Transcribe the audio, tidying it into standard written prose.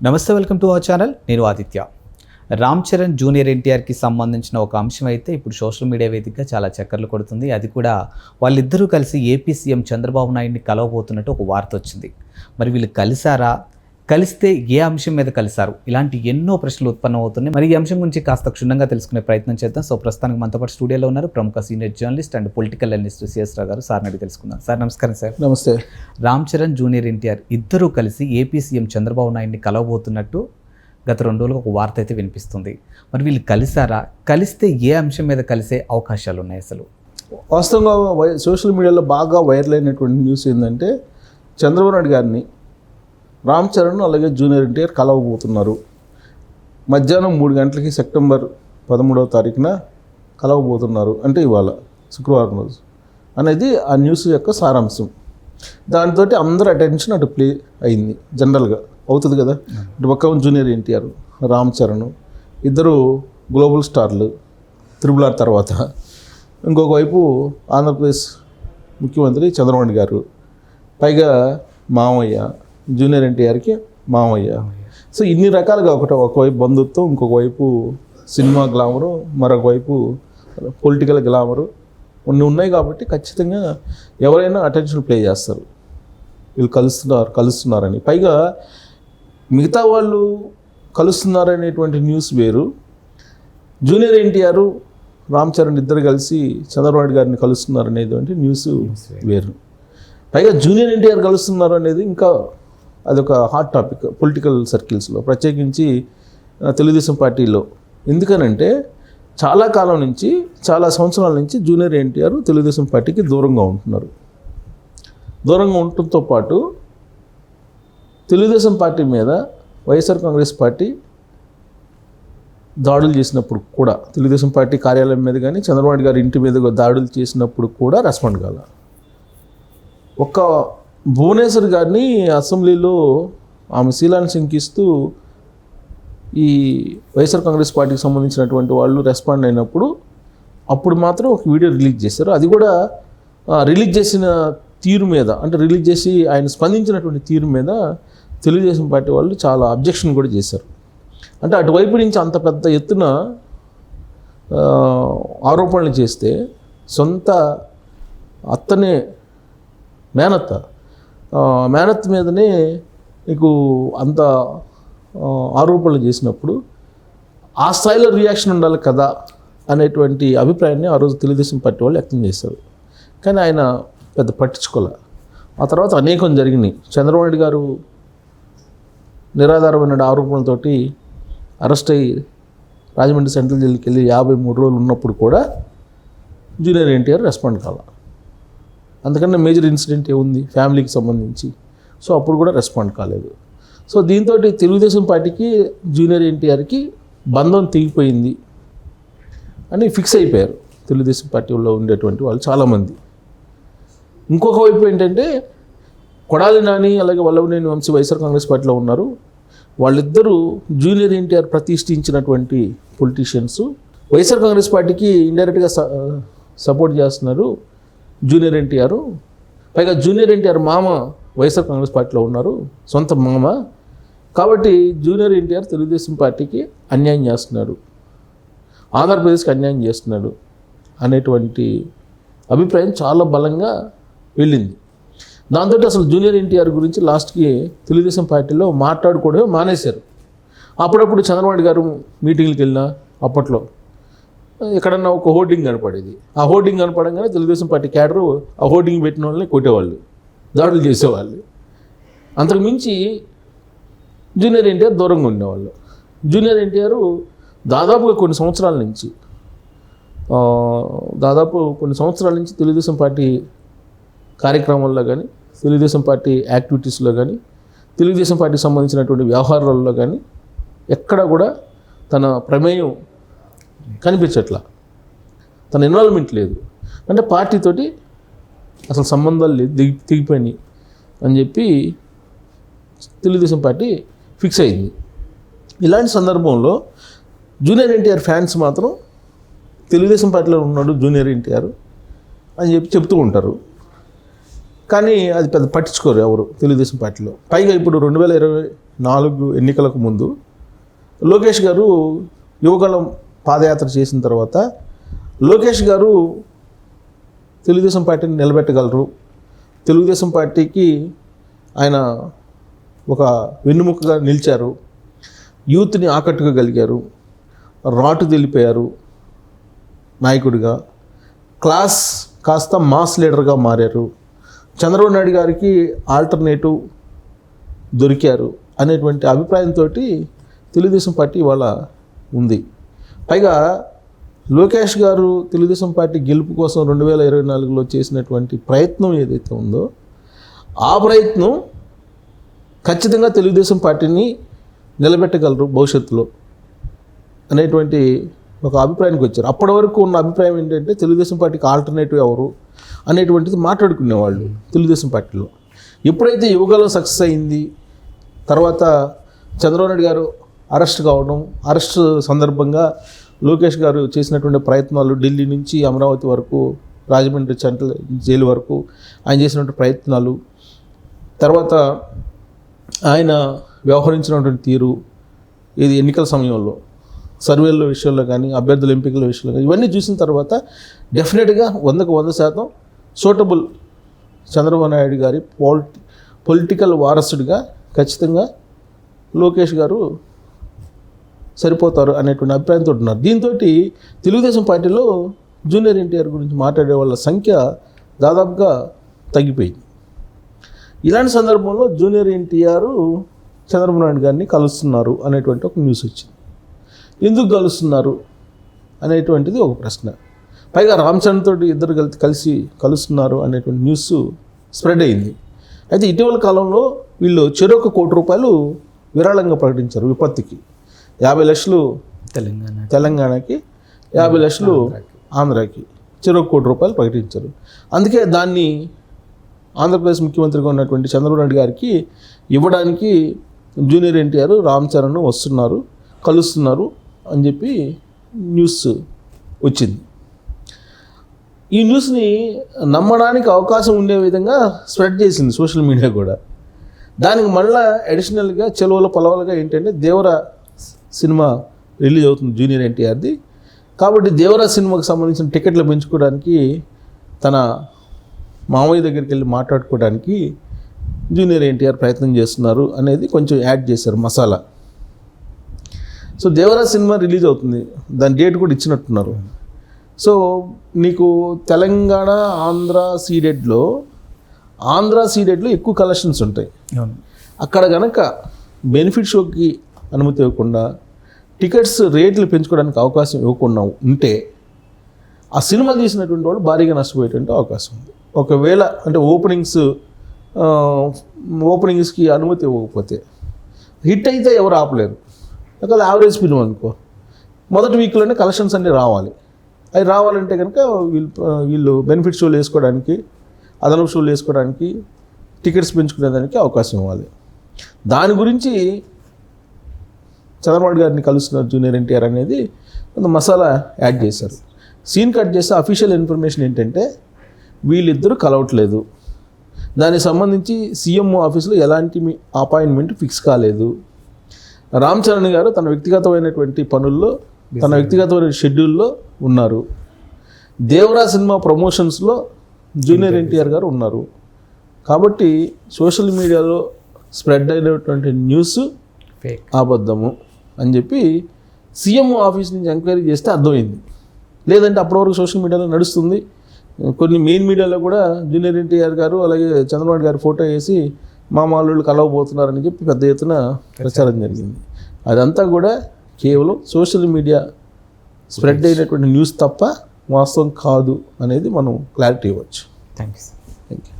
నమస్తే, welcome to our channel. నేను Aditya. Ram Charan junior ఎన్టీఆర్కి సంబంధించిన ఒక అంశం అయితే ఇప్పుడు సోషల్ మీడియా వేదికగా చాలా చక్కర్లు కొడుతుంది. అది కూడా వాళ్ళిద్దరూ కలిసి ఏపీ సీఎం చంద్రబాబు నాయుడిని కలవబోతున్నట్టు ఒక వార్త వచ్చింది. మరి వీళ్ళు కలిసారా? కలిస్తే ఏ అంశం మీద కలిశారు? ఇలాంటి ఎన్నో ప్రశ్నలు ఉత్పన్నమవుతున్నాయి. మరి ఈ అంశం గురించి కాస్త క్షుణ్ణంగా తెలుసుకునే ప్రయత్నం చేద్దాం. సో ప్రస్తుతానికి మనతో పాటు స్టూడియోలో ఉన్నారు ప్రముఖ senior journalist and political analyst CS Rao garu. సార్ని అడిగి తెలుసుకుందాం. సార్ నమస్కారం. సార్ నమస్తే. రామ్ చరణ్ జూనియర్ ఎన్టీఆర్ ఇద్దరూ కలిసి ఏపీ సీఎం చంద్రబాబు నాయుడిని కలవబోతున్నట్టు గత 2 రోజులుగా ఒక వార్త అయితే వినిపిస్తుంది. మరి వీళ్ళు కలిసారా? కలిస్తే ఏ అంశం మీద కలిసే అవకాశాలు ఉన్నాయి? అసలు వాస్తవంగా సోషల్ మీడియాలో బాగా వైరల్ అయినటువంటి న్యూస్ ఏంటంటే, చంద్రబాబు నాయుడు గారిని రామ్ చరణ్ అలాగే జూనియర్ ఎన్టీఆర్ కలవబోతున్నారు. మధ్యాహ్నం 3 గంటలకి సెప్టెంబర్ 13వ తారీఖున కలవబోతున్నారు. అంటే ఇవాళ శుక్రవారం రోజు అనేది ఆ న్యూస్ యొక్క సారాంశం. దాంతో అందరి అటెన్షన్ అటు ప్లే అయింది. జనరల్గా అవుతుంది కదా. ఇటు పక్క జూనియర్ ఎన్టీఆర్, రామ్ చరణ్ ఇద్దరు గ్లోబల్ స్టార్లు త్రిబుల్ ఆర్ తర్వాత. ఇంకొక వైపు ఆంధ్రప్రదేశ్ ముఖ్యమంత్రి చంద్రబాబు నాయుడు గారు, పైగా మామయ్య జూనియర్ ఎన్టీఆర్కి మామయ్య. సో ఇన్ని రకాలుగా ఒకవైపు బంధుత్వం, ఇంకొక వైపు సినిమా గ్లామరు, మరొక వైపు పొలిటికల్ గ్లామరు కొన్ని ఉన్నాయి. కాబట్టి ఖచ్చితంగా ఎవరైనా అటెన్షన్ ప్లే చేస్తారు వీళ్ళు కలుస్తున్నారని. పైగా మిగతా వాళ్ళు కలుస్తున్నారనేటువంటి న్యూస్ వేరు, జూనియర్ ఎన్టీఆర్ రామ్ చరణ్ ఇద్దరు కలిసి చంద్రబాబు నాయుడు గారిని కలుస్తున్నారు అనేటువంటి న్యూస్ వేరు. పైగా జూనియర్ ఎన్టీఆర్ కలుస్తున్నారు అనేది ఇంకా అదొక హాట్ టాపిక్ పొలిటికల్ సర్కిల్స్లో, ప్రత్యేకించి తెలుగుదేశం పార్టీలో. ఎందుకనంటే చాలా కాలం నుంచి, చాలా సంవత్సరాల నుంచి జూనియర్ ఎన్టీఆర్ తెలుగుదేశం పార్టీకి దూరంగా ఉంటున్నారు. దూరంగా ఉండటంతో పాటు తెలుగుదేశం పార్టీ మీద వైఎస్ఆర్ కాంగ్రెస్ పార్టీ దాడులు చేసినప్పుడు కూడా, తెలుగుదేశం పార్టీ కార్యాలయం మీద కానీ చంద్రబాబు నాయుడు గారి ఇంటి మీద దాడులు చేసినప్పుడు కూడా రెస్పాండ్ కాల. ఒక్క భువనేశ్వర్ గారిని అసెంబ్లీలో ఆమె శీలాన్ని శంకిస్తూ ఈ వైఎస్ఆర్ కాంగ్రెస్ పార్టీకి సంబంధించినటువంటి వాళ్ళు రెస్పాండ్ అయినప్పుడు అప్పుడు మాత్రం ఒక వీడియో రిలీజ్ చేశారు. అది కూడా రిలీజ్ చేసిన తీరు మీద, అంటే రిలీజ్ చేసి ఆయన స్పందించినటువంటి తీరు మీద తెలుగుదేశం పార్టీ వాళ్ళు చాలా అబ్జెక్షన్ కూడా చేశారు. అంటే అటువైపు నుంచి అంత పెద్ద ఎత్తున ఆరోపణలు చేస్తే, సొంత అత్తనే మేనత్ మీదనే నీకు అంత ఆరోపణలు చేసినప్పుడు ఆ స్థాయిలో రియాక్షన్ ఉండాలి కదా అనేటువంటి అభిప్రాయాన్ని ఆ రోజు తెలుగుదేశం పార్టీ వాళ్ళు వ్యక్తం చేశారు. కానీ ఆయన పెద్ద పట్టించుకోలే. ఆ తర్వాత అనేకం జరిగినాయి. చంద్రబాబు నాయుడు గారు నిరాధారమైన ఆరోపణలతోటి అరెస్ట్ అయ్యి రాజమండ్రి సెంట్రల్ జైలుకి వెళ్ళి 53 రోజులు ఉన్నప్పుడు కూడా జూనియర్ ఎన్టీఆర్ రెస్పాండ్ కాల. అందుకన్నా మేజర్ ఇన్సిడెంట్ ఏముంది ఫ్యామిలీకి సంబంధించి, సో అప్పుడు కూడా రెస్పాండ్ కాలేదు. సో దీంతో తెలుగుదేశం పార్టీకి జూనియర్ ఎన్టీఆర్కి బంధం తెగిపోయింది అని ఫిక్స్ అయిపోయారు తెలుగుదేశం పార్టీలో ఉండేటువంటి వాళ్ళు చాలామంది. ఇంకొక వైపు ఏంటంటే, కొడాలి నాని అలాగే వల్లభనేని వంశీ వైఎస్ఆర్ కాంగ్రెస్ పార్టీలో ఉన్నారు. వాళ్ళిద్దరూ జూనియర్ ఎన్టీఆర్ ప్రతిష్ఠించినటువంటి పొలిటీషియన్స్. వైఎస్ఆర్ కాంగ్రెస్ పార్టీకి ఇండైరెక్ట్గా సపోర్ట్ చేస్తున్నారు జూనియర్ ఎన్టీఆర్. పైగా జూనియర్ ఎన్టీఆర్ మామ వైఎస్ఆర్ కాంగ్రెస్ పార్టీలో ఉన్నారు, సొంత మామ. కాబట్టి జూనియర్ ఎన్టీఆర్ తెలుగుదేశం పార్టీకి అన్యాయం చేస్తున్నాడు, ఆంధ్రప్రదేశ్కి అన్యాయం చేస్తున్నాడు అనేటువంటి అభిప్రాయం చాలా బలంగా వెళ్ళింది. దాంతో అసలు జూనియర్ ఎన్టీఆర్ గురించి లాస్ట్కి తెలుగుదేశం పార్టీలో మాట్లాడుకోవడమే మానేశారు. అప్పుడప్పుడు చంద్రబాబు నాయుడు గారు మీటింగ్లకు వెళ్ళినా అప్పట్లో ఎక్కడన్నా ఒక హోర్డింగ్ కనపడేది. ఆ హోర్డింగ్ కనపడంగానే తెలుగుదేశం పార్టీ క్యాడరు ఆ హోర్డింగ్ పెట్టిన వాళ్ళని కొట్టేవాళ్ళు, దాడులు చేసేవాళ్ళు. అంతకుమించి జూనియర్ ఎన్టీఆర్ దూరంగా ఉండేవాళ్ళు. జూనియర్ ఎన్టీఆర్ దాదాపుగా కొన్ని సంవత్సరాల నుంచి తెలుగుదేశం పార్టీ కార్యక్రమాల్లో కానీ, తెలుగుదేశం పార్టీ యాక్టివిటీస్లో కానీ, తెలుగుదేశం పార్టీకి సంబంధించినటువంటి వ్యవహారాల్లో కానీ ఎక్కడ కూడా తన ప్రమేయం కనిపించట్లా, తన ఇన్వాల్వ్మెంట్ లేదు. అంటే పార్టీతోటి అసలు సంబంధాలు లేదు, తెగిపోయినాయి అని చెప్పి తెలుగుదేశం పార్టీ ఫిక్స్ అయింది. ఇలాంటి సందర్భంలో జూనియర్ ఎన్టీఆర్ ఫ్యాన్స్ మాత్రం తెలుగుదేశం పార్టీలో ఉన్నాడు జూనియర్ ఎన్టీఆర్ అని చెప్తూ ఉంటారు. కానీ అది పెద్ద పట్టించుకోరు ఎవరు తెలుగుదేశం పార్టీలో. పైగా ఇప్పుడు 2024 ఎన్నికలకు ముందు లోకేష్ గారు యువగళం పాదయాత్ర చేసిన తర్వాత లోకేష్ గారు తెలుగుదేశం పార్టీని నిలబెట్టగలరు, తెలుగుదేశం పార్టీకి ఆయన ఒక వెన్నుముకగా నిలిచారు, యూత్ని ఆకట్టుకోగలిగారు, రాటు తెలిపారు నాయకుడిగా, క్లాస్ కాస్త మాస్ లీడర్గా మారారు, చంద్రబాబు నాయుడు గారికి ఆల్టర్నేటివ్ దొరికారు అనేటువంటి అభిప్రాయంతో తెలుగుదేశం పార్టీ ఇవాళ ఉంది. పైగా లోకేష్ గారు తెలుగుదేశం పార్టీ గెలుపు కోసం 2024లో చేసినటువంటి ప్రయత్నం ఏదైతే ఉందో ఆ ప్రయత్నం ఖచ్చితంగా తెలుగుదేశం పార్టీని నిలబెట్టగలరు భవిష్యత్తులో అనేటువంటి ఒక అభిప్రాయానికి వచ్చారు. అప్పటి వరకు ఉన్న అభిప్రాయం ఏంటంటే తెలుగుదేశం పార్టీకి ఆల్టర్నేటివ్ ఎవరు అనేటువంటిది మాట్లాడుకునేవాళ్ళు తెలుగుదేశం పార్టీలో. ఎప్పుడైతే యువగలం సక్సెస్ అయింది, తర్వాత చంద్రబాబు నాయుడు గారు అరెస్ట్ కావడం, అరెస్ట్ సందర్భంగా లోకేష్ గారు చేసినటువంటి ప్రయత్నాలు ఢిల్లీ నుంచి అమరావతి వరకు, రాజమండ్రి సెంట్రల్ జైలు వరకు ఆయన చేసినటువంటి ప్రయత్నాలు, తర్వాత ఆయన వ్యవహరించినటువంటి తీరు, ఇది ఎన్నికల సమయంలో సర్వేల విషయంలో కానీ అభ్యర్థుల ఎంపికల విషయంలో కానీ ఇవన్నీ చూసిన తర్వాత డెఫినెట్గా 100% సూటబుల్ చంద్రబాబు నాయుడు గారి పొలిటికల్ వారసుడిగా ఖచ్చితంగా లోకేష్ గారు సరిపోతారు అనేటువంటి అభిప్రాయంతో ఉన్నారు. దీంతో తెలుగుదేశం పార్టీలో జూనియర్ ఎన్టీఆర్ గురించి మాట్లాడే వాళ్ళ సంఖ్య దాదాపుగా తగ్గిపోయింది. ఇలాంటి సందర్భంలో జూనియర్ ఎన్టీఆర్ చంద్రబాబు నాయుడు గారిని కలుస్తున్నారు అనేటువంటి ఒక న్యూస్ వచ్చింది. ఎందుకు కలుస్తున్నారు అనేటువంటిది ఒక ప్రశ్న. పైగా రామ్ చరణ్ తోటి ఇద్దరు కలిసి కలుస్తున్నారు అనేటువంటి న్యూస్ స్ప్రెడ్ అయింది. అయితే ఇటీవల కాలంలో వీళ్ళు చెరొక ₹1 కోటి విరాళంగా ప్రకటించారు విపత్తుకి. 50 లక్షలు తెలంగాణకి, 50 లక్షలు ఆంధ్రాకి, చెరొక ₹1 కోటి ప్రకటించారు. అందుకే దాన్ని ఆంధ్రప్రదేశ్ ముఖ్యమంత్రిగా ఉన్నటువంటి చంద్రబాబు నాయుడు గారికి ఇవ్వడానికి జూనియర్ ఎన్టీఆర్, రామ్ చరణ్ వస్తున్నారు, కలుస్తున్నారు అని చెప్పి న్యూస్ వచ్చింది. ఈ న్యూస్ని నమ్మడానికి అవకాశం ఉండే విధంగా స్ప్రెడ్ చేసింది సోషల్ మీడియా కూడా. దానికి మళ్ళీ అడిషనల్గా చెలవల పొలవలుగా ఏంటంటే దేవరా సినిమా రిలీజ్ అవుతుంది జూనియర్ ఎన్టీఆర్ది. కాబట్టి దేవరా సినిమాకి సంబంధించిన టికెట్లు పెంచుకోవడానికి తన మామయ్య దగ్గరికి వెళ్ళి మాట్లాడుకోవడానికి జూనియర్ ఎన్టీఆర్ ప్రయత్నం చేస్తున్నారు అనేది కొంచెం యాడ్ చేశారు masala. So Devara cinema release అవుతుంది, దాని డేట్ కూడా ఇచ్చినట్టున్నారు. సో నీకు తెలంగాణ ఆంధ్ర సీడెడ్లో ఎక్కువ కలెక్షన్స్ ఉంటాయి. అక్కడ కనుక బెనిఫిట్ షోకి అనుమతి ఇవ్వకుండా, టికెట్స్ రేట్లు పెంచుకోవడానికి అవకాశం ఇవ్వకుండా ఉంటే ఆ సినిమా తీసినటువంటి వాళ్ళు భారీగా నష్టపోయేటువంటి అవకాశం ఉంది. ఒకవేళ అంటే ఓపెనింగ్స్కి అనుమతి ఇవ్వకపోతే హిట్ అయితే ఎవరు ఆపలేరు. ఒకవేళ యావరేజ్ ఫిల్మ్ అనుకో, మొదటి వీక్లోనే కలెక్షన్స్ అన్నీ రావాలి. అవి రావాలంటే కనుక వీళ్ళు బెనిఫిట్ షోలు వేసుకోవడానికి, అదనపు షోలు వేసుకోవడానికి, టికెట్స్ పెంచుకునేదానికి అవకాశం ఇవ్వాలి. దాని గురించి చంద్రబాబు గారిని కలుస్తున్నారు జూనియర్ ఎన్టీఆర్ అనేది కొంత మసాలా యాడ్ చేశారు. సీన్ కట్ చేస్తే అఫీషియల్ ఇన్ఫర్మేషన్ ఏంటంటే వీళ్ళిద్దరూ కలవట్లేదు, దానికి సంబంధించి సీఎం ఆఫీస్లో ఎలాంటి అపాయింట్మెంట్ ఫిక్స్ కాలేదు, రామ్ చరణ్ గారు తన వ్యక్తిగతమైనటువంటి పనుల్లో, తన వ్యక్తిగతమైన షెడ్యూల్లో ఉన్నారు, దేవరా సినిమా ప్రమోషన్స్లో జూనియర్ ఎన్టీఆర్ గారు ఉన్నారు. కాబట్టి సోషల్ మీడియాలో స్ప్రెడ్ అయినటువంటి న్యూస్ అబద్ధము అని చెప్పి సీఎం ఆఫీస్ నుంచి ఎంక్వైరీ చేస్తే అర్థమైంది. లేదంటే అప్పటి వరకు సోషల్ మీడియాలో నడుస్తుంది. కొన్ని మెయిన్ మీడియాలో కూడా జూనియర్ ఎన్టీఆర్ గారు అలాగే చంద్రబాబు గారు ఫోటో వేసి మా మాల్లు కలవబోతున్నారని చెప్పి పెద్ద ఎత్తున ప్రచారం జరిగింది. అదంతా కూడా కేవలం సోషల్ మీడియా స్ప్రెడ్ అయినటువంటి న్యూస్ తప్ప వాస్తవం కాదు అనేది మనం క్లారిటీ ఇవ్వచ్చు. Thank you.